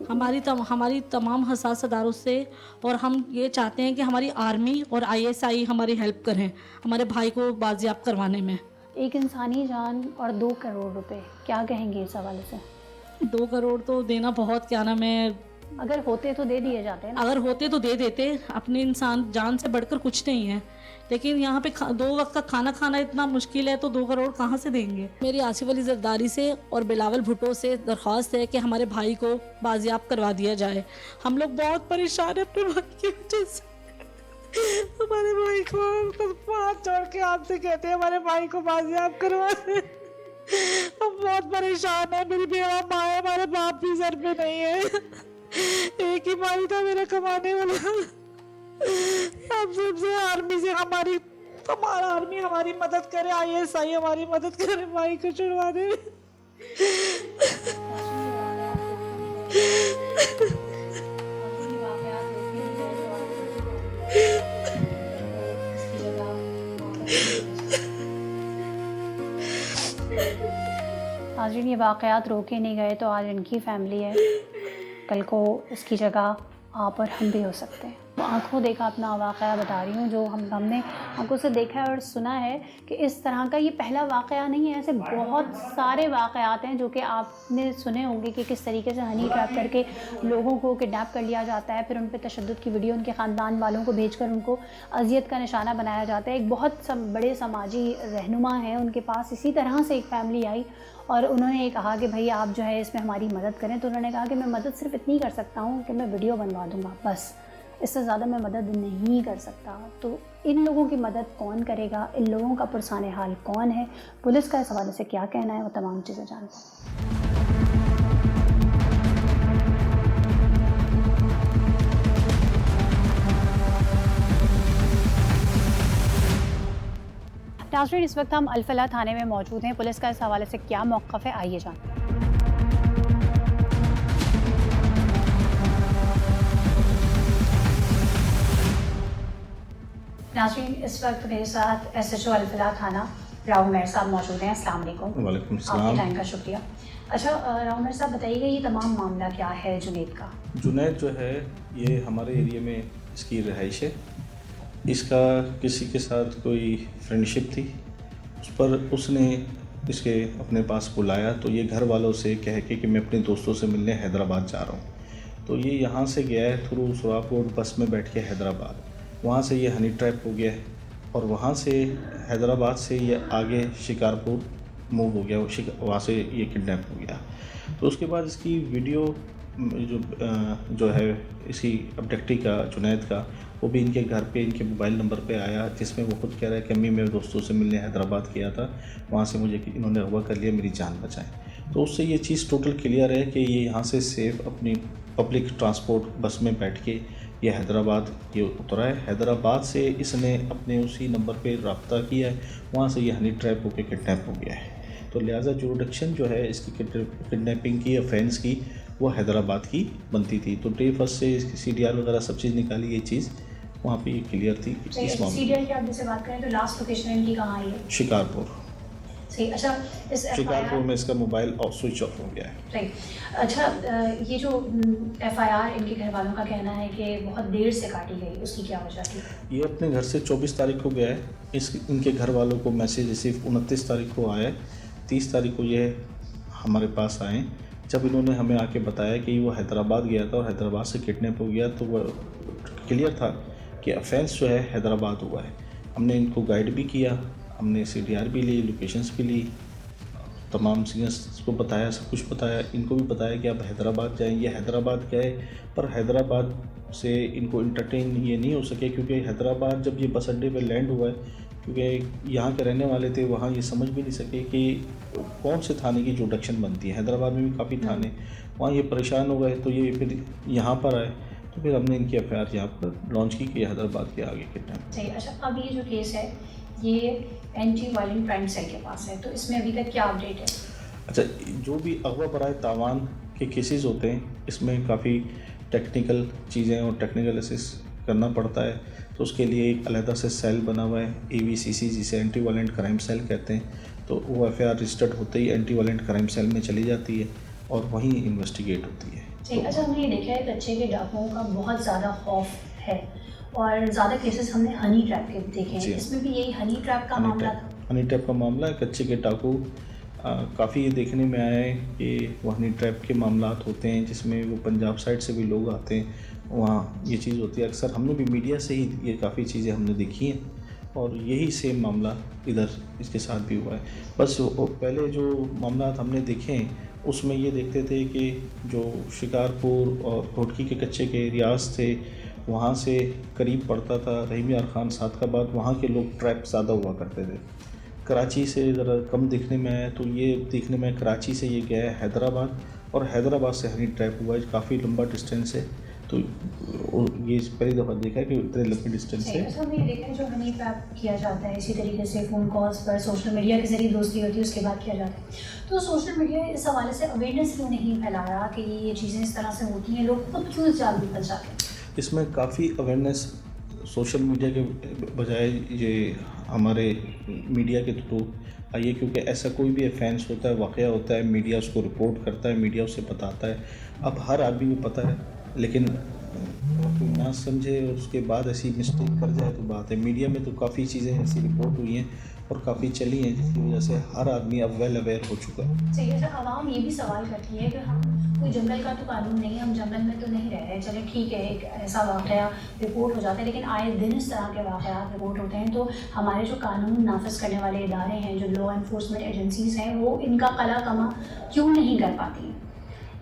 हमारी तमाम हसास अदारों से, और हम ये चाहते हैं कि हमारी आर्मी और ISI हमारी हेल्प करें हमारे भाई को बाजियाब करवाने में। एक इंसानी जान और 2 करोड़ रुपए, क्या कहेंगे इस हवाले से? 2 करोड़ तो देना बहुत, क्या नाम है, अगर होते तो दे दिए जाते हैं ना। अगर होते तो दे देते, अपने इंसान जान से बढ़कर कुछ नहीं है, लेकिन यहाँ पे 2 वक्त का खाना खाना इतना मुश्किल है, तो 2 करोड़ कहाँ से देंगे। मेरी आसिफ अली जरदारी से और बिलावल भुट्टो से दरख्वास्त है कि हमारे भाई को बाजियाब करवा दिया जाए। हम लोग बहुत परेशान हैं अपने भाई की वजह से। हमारे भाई को हाथ जोड़ के आपसे कहते हैं हमारे भाई को बाजियाब करवा दे। हम बहुत परेशान है, मेरी बेवा माँ है, हमारे बाप भी सर पे नहीं है, एक ही भाई था मेरा कमाने वाला। अब सबसे आर्मी से हमारा आर्मी हमारी मदद करे, ISI हमारी मदद करे, भाई को छुड़वा दे। नाज़रीन, ये वाक़यात रोके नहीं गए तो आज इनकी फैमिली है, कल को इसकी जगह आप और हम भी हो सकते हैं। आँखों देखा अपना वाक़या बता रही हूँ, जो हमने आँखों से देखा है और सुना है कि इस तरह का ये पहला वाक़या नहीं है। ऐसे बहुत सारे वाक़यात हैं जो कि आपने सुने होंगे कि किस तरीके से हनी ट्रैप करके लोगों को किडनैप कर लिया जाता है, फिर उन पर तशद्दुद की वीडियो उनके ख़ानदान वालों को भेजकर उनको अजियत का निशाना बनाया जाता है। एक बहुत बड़े समाजी रहनुमा हैं, उनके पास इसी तरह से एक फ़ैमिली आई और उन्होंने ये कहा कि भाई आप जो है इसमें हमारी मदद करें। तो उन्होंने कहा कि मैं मदद सिर्फ इतनी कर सकता हूँ कि मैं वीडियो बनवा दूँगा, बस, इससे ज़्यादा मैं मदद नहीं कर सकता। तो इन लोगों की मदद कौन करेगा, इन लोगों का पुरसाने हाल कौन है, पुलिस का इस हवाले से क्या कहना है, वो तमाम चीज़ें जानते हैं। नाज़रीन, इस वक्त हम अल-फलाह थाने में मौजूद हैं। पुलिस का इस हवाले से क्या मौक़िफ़ है, आइए जानते हैं। नाज़रीन, इस वक्त मेरे साथ SHO अल-फलाह थाना राव उमैर साहब मौजूद हैं। अस्सलाम वालेकुम। वालेकुम सलाम। आपके टाइम का शुक्रिया। अच्छा राव उमैर साहब, बताइएगा ये तमाम मामला क्या है जुनैद का? जुनैद जो है ये हमारे एरिया में इसकी रहाइश है। इसका किसी के साथ कोई फ्रेंडशिप थी, उस पर उसने इसके अपने पास बुलाया, तो ये घर वालों से कह के कि मैं अपने दोस्तों से मिलने हैदराबाद जा रहा हूँ। तो ये यहाँ से गया है थ्रू सुरापुर, बस में बैठ के हैदराबाद, वहाँ से ये हनी ट्रैप हो गया है और वहाँ से हैदराबाद से ये आगे शिकारपुर मूव हो गया, वहाँ से ये किडनैप हो गया। तो उसके बाद इसकी वीडियो जो है इसी अब्डक्टी का, जुनैद का, वो भी इनके घर पे इनके मोबाइल नंबर पे आया, जिसमें वो खुद कह रहा है कि अम्मी मेरे दोस्तों से मिलने हैदराबाद किया था, वहाँ से मुझे इन्होंने अगवा कर लिया, मेरी जान बचाएं। तो उससे ये चीज़ टोटल क्लियर है कि ये यहाँ से सेफ अपनी पब्लिक ट्रांसपोर्ट बस में बैठ के ये हैदराबाद ये उतरा है। हैदराबाद से इसने अपने उसी नंबर पे रब्ता किया है, वहाँ से ये हनी ट्रैप होकर किडनैप हो गया है। तो लिहाजा जुरिडिक्शन जो है इसकी किडनैपिंग की, ऑफेंस की, वो हैदराबाद की बनती थी। तो डे फर्स्ट से इसकी CDR वगैरह सब चीज़ निकाली, ये चीज़ वहाँ पे ये क्लियर थी। इस मामले CDR की आप जैसे बात करें तो लास्ट लोकेशन इनकी कहाँ आई है? शिकारपुर। सही। अच्छा, इस शिकारपुर में इसका मोबाइल स्विच ऑफ हो गया है। राइट। अच्छा, ये जो FIR इनके घर वालों का कहना है कि बहुत देर से काटी गई, उसकी क्या वजह थी? ये अपने घर से 24 तारीख को गया है। इनके घर वालों को मैसेज रिसीव 29 तारीख को आया है। 30 तारीख को ये हमारे पास आए, जब इन्होंने हमें आके बताया कि वो हैदराबाद गया था और हैदराबाद से किडनैप हो गया, तो वो क्लियर था कि ऑफेंस जो है हैदराबाद हुआ है। हमने इनको गाइड भी किया, हमने CDR भी ली, लोकेशंस भी ली, तमाम सीनियर्स को बताया, सब कुछ बताया। इनको भी बताया कि आप हैदराबाद जाएं। ये हैदराबाद गए, पर हैदराबाद से इनको इंटरटेन ये नहीं हो सके, क्योंकि हैदराबाद जब ये बस अड्डे पे लैंड हुआ है, क्योंकि यहाँ के रहने वाले थे, वहाँ ये समझ भी नहीं सके कि कौन से थाने की जुरिडिक्शन बनती है। हैदराबाद में भी काफ़ी थाने, वहाँ ये परेशान हो गए, तो ये फिर यहाँ पर आए, तो फिर हमने इनकी FIR यहाँ पर लॉन्च की कि हैदराबाद के आगे किडनैप। सही। अच्छा, अब ये जो केस है ये एंटी वायलेंट क्राइम सेल के पास है, तो इसमें अभी तक क्या अपडेट है? अच्छा, जो भी अगवा बराए तावान के केसेस होते हैं, इसमें काफ़ी टेक्निकल चीज़ें और टेक्निकल असिस करना पड़ता है, तो उसके लिए एक अलहदा से सेल बना हुआ है, AVCC, जिसे एंटी वायलेंट क्राइम सेल कहते हैं। तो वो FIR रजिस्टर्ड होते ही एंटी वायलेंट क्राइम सेल में चली जाती है और वहीं इन्वेस्टिगेट होती है। ठीक। अच्छा, हमने ये देखा है कच्चे के डाकुओं का बहुत ज़्यादा खौफ है और ज़्यादा केसेस हमने हनी ट्रैप के देखे हैं, इसमें भी यही हनी ट्रैप का मामला था। हनी ट्रैप का मामला है। कच्चे के डाकू काफ़ी ये देखने में आया है कि वो हनी ट्रैप के मामलात होते हैं जिसमें वो पंजाब साइड से भी लोग आते हैं, वहाँ ये चीज़ होती है। अक्सर हमने भी मीडिया से ही ये काफ़ी चीज़ें हमने देखी हैं और यही सेम मामला इधर इसके साथ भी हुआ है। बस पहले जो मामला हमने देखे हैं उसमें ये देखते थे कि जो शिकारपुर और घोटकी के कच्चे के एरियाज थे, वहाँ से करीब पड़ता था रहीम यार खान सादकाबाद, वहाँ के लोग ट्रैप ज़्यादा हुआ करते थे। कराची से ज़रा कम दिखने में आया, तो ये देखने में कराची से ये गया है हैदराबाद और हैदराबाद से हनी ट्रैप हुआ है। काफ़ी लंबा डिस्टेंस है, तो ये पहली दफ़ा देखा है कि इतने लंबे डिस्टेंस से। अच्छा, हमने ये देखा है जो हनी ट्रैप किया जाता है इसी तरीके से फ़ोन कॉल्स पर, सोशल मीडिया के ज़रिए दोस्ती होती है उसके बाद किया जाता है। तो सोशल मीडिया इस हवाले से अवेयरनेस क्यों नहीं फैलाया कि ये चीज़ें इस तरह से होती हैं, लोग खुद क्यों इस जाल में फंस जाते हैं? इसमें काफ़ी अवेयरनेस सोशल मीडिया के बजाय ये हमारे मीडिया के थ्रू आई है, क्योंकि ऐसा कोई भी ऑफेंस होता है, वाक़या होता है, मीडिया उसको रिपोर्ट करता है, मीडिया उसे बताता है। अब हर आदमी को पता है, लेकिन कोई ना समझे और उसके बाद ऐसी मिस्टेक कर जाए तो बात है। मीडिया में तो काफ़ी चीज़ें ऐसी रिपोर्ट हुई हैं और काफ़ी चली हैं जिसकी वजह से हर आदमी अब वेल अवेयर हो चुका है। सही है। आवाम ये भी सवाल करती है कि हम कोई जंगल का तो कानून नहीं है, हम जंगल में तो नहीं रह रहे, चले ठीक है एक ऐसा वाक़या रिपोर्ट हो जाता है, लेकिन आए दिन इस तरह के वाक़यात रिपोर्ट होते हैं, तो हमारे जो कानून नाफिज करने वाले इदारे हैं, जो लॉ एनफोर्समेंट एजेंसीज़ हैं, वो इनका कला कमा क्यों नहीं कर पाती हैं?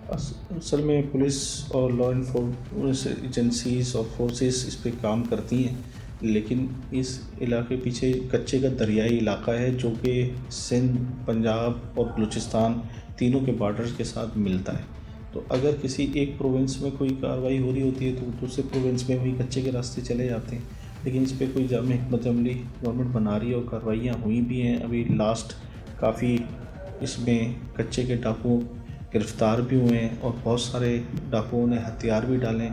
असल में पुलिस और लॉ एनफोर्स एजेंसीज और फोर्सेस इस पे काम करती हैं, लेकिन इस इलाके पीछे कच्चे का दरियाई इलाका है जो कि सिंध, पंजाब और बलूचिस्तान तीनों के बॉर्डर्स के साथ मिलता है। तो अगर किसी एक प्रोविंस में कोई कार्रवाई हो रही होती है तो दूसरे प्रोविंस में भी कच्चे के रास्ते चले जाते हैं, लेकिन इस पर कोई जामे हिकमत अमली गवर्नमेंट बना रही है और कार्रवाइयाँ हुई भी हैं। अभी लास्ट काफ़ी इसमें कच्चे के डाकू गिरफ़्तार भी हुए हैं और बहुत सारे डाकुओं ने हथियार भी डाले।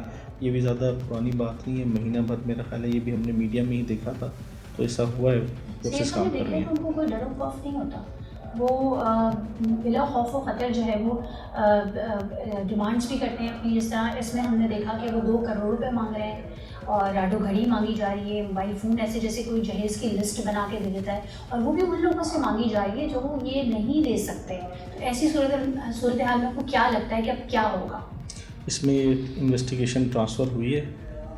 ये भी ज़्यादा पुरानी बात नहीं है, महीना भर मेरा ख्याल है, ये भी हमने मीडिया में ही देखा था, तो ऐसा हुआ है, प्रोसेस काम कर रही है। उनको कोई डर खौफ नहीं होता, वो बिला खौफ व ख़तर जो है वो डिमांड्स भी करते हैं अपनी। जिस तरह इसमें हमने देखा कि वो 2 करोड़ रुपए मांग रहे हैं और राडो घड़ी मांगी जा रही है, मोबाइल फ़ोन ऐसे जैसे कोई जहेज़ की लिस्ट बना के दे देता है, और वो भी उन लोगों से मांगी जा रही है जो ये नहीं दे सकते। तो ऐसी सूरत हाल में आपको क्या लगता है कि अब क्या होगा? इसमें इन्वेस्टिगेशन ट्रांसफ़र हुई है,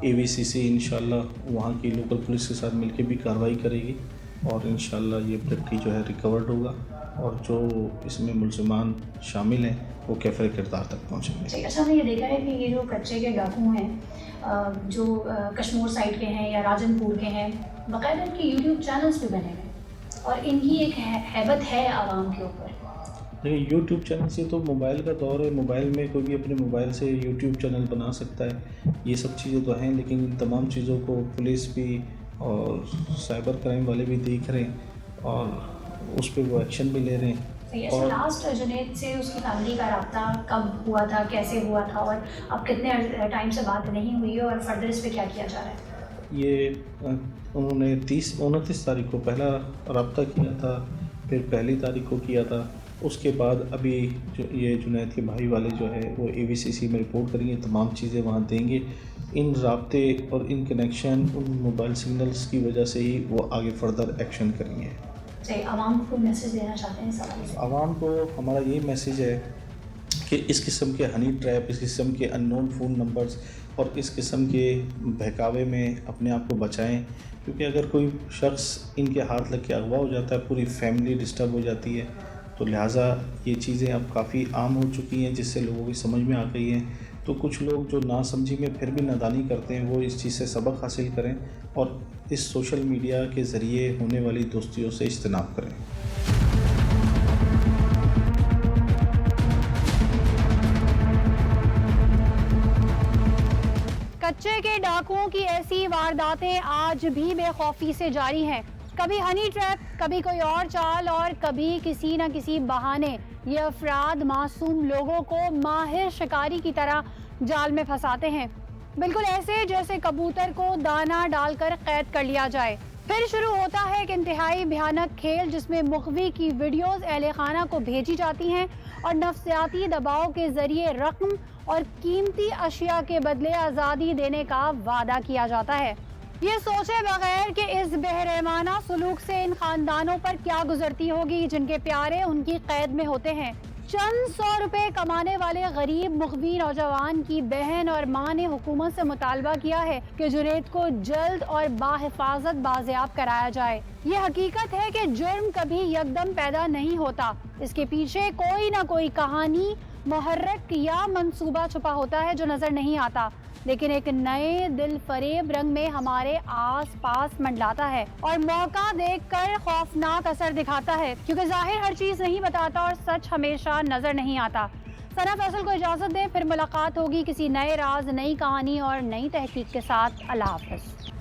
AVCC इंशाल्लाह वहाँ की लोकल पुलिस के साथ मिलकर भी कार्रवाई करेगी और इंशाल्लाह ये प्रॉपर्टी जो है रिकवर्ड होगा और जो इसमें मुलज़िमान शामिल हैं वो कैफ़े किरदार तक पहुँचेंगे। अच्छा, हमने ये देखा है कि ये जो कच्चे के डाकू हैं जो कश्मीर साइड के हैं या राजनपुर के हैं, बाकायदा इनके यूट्यूब चैनल्स भी बने हैं और इनकी एक हैबत है आवाम के ऊपर। देखिए, यूट्यूब चैनल से तो मोबाइल का दौर है, मोबाइल में कोई भी अपने मोबाइल से यूट्यूब चैनल बना सकता है, ये सब चीज़ें तो हैं, लेकिन इन तमाम चीज़ों को पुलिस भी और साइबर क्राइम वाले भी देख रहे हैं और उस पर वो एक्शन भी ले रहे हैं। अच्छा, लास्ट जुनैद से उसकी फैमिली का रब्ता कब हुआ था, कैसे हुआ था और अब कितने टाइम से बात नहीं हुई है और फर्दर इस पर क्या किया जा रहा है? ये उन्होंने 29 तारीख को पहला रब्ता किया था, फिर 1 तारीख को किया था, उसके बाद अभी जो ये जुनैद के भाई वाले जो है वो AVCC में रिपोर्ट करेंगे, तमाम चीज़ें वहाँ देंगे। इन राब्ते और इन कनेक्शन उन मोबाइल सिग्नल्स की वजह से ही वो आगे फर्दर एक्शन करेंगे। आवाम को मैसेज देना चाहते हैं इस हवाले से? आवाम को हमारा यही मैसेज है कि इस किस्म के हनी ट्रैप, इस किस्म के अननोन फ़ोन नंबर्स और इस किस्म के बहकावे में अपने आप को बचाएं, क्योंकि अगर कोई शख्स इनके हाथ लग के अगवा हो जाता है, पूरी फैमिली डिस्टर्ब हो जाती है। तो लिहाजा ये चीज़ें अब काफ़ी आम हो चुकी हैं, जिससे लोगों की समझ में आ गई हैं। तो कुछ लोग जो नासमझी में फिर भी नादानी करते हैं, वो इस चीज़ से सबक हासिल करें और इस सोशल मीडिया के ज़रिए होने वाली दोस्तियों से इज्तनाब करें। कच्चे के डाकुओं की ऐसी वारदातें आज भी बेखौफी से जारी हैं। कभी हनी ट्रैप, कभी कोई और चाल और कभी किसी न किसी बहाने ये अफराद मासूम लोगों को माहिर शिकारी की तरह जाल में फंसाते हैं, बिल्कुल ऐसे जैसे कबूतर को दाना डालकर कैद कर लिया जाए। फिर शुरू होता है एक इंतहाई भयानक खेल जिसमें मुखवी की वीडियोस अहले खाना को भेजी जाती हैं और नफ्सियाती दबाव के जरिए रकम और कीमती अशिया के बदले आज़ादी देने का वादा किया जाता है, ये सोचे बगैर कि इस बेरहमाना सुलूक से इन खानदानों पर क्या गुजरती होगी जिनके प्यारे उनकी कैद में होते हैं। चंद 100 रुपए कमाने वाले गरीब मुखवी नौजवान की बहन और मां ने हुकूमत से मुतालबा किया है कि जुनैद को जल्द और बाहिफाजत बाजियाब कराया जाए। ये हकीकत है कि जुर्म कभी यकदम पैदा नहीं होता, इसके पीछे कोई ना कोई कहानी, मुहर्रिक या मंसूबा छुपा होता है जो नजर नहीं आता, लेकिन एक नए दिल फरेब रंग में हमारे आस पास मंडलाता है और मौका देखकर खौफनाक असर दिखाता है, क्योंकि जाहिर हर चीज नहीं बताता और सच हमेशा नजर नहीं आता। सना फैसल को इजाजत दें, फिर मुलाकात होगी किसी नए राज, नई कहानी और नई तहकीक के साथ। अल्लाह हाफ़िज़।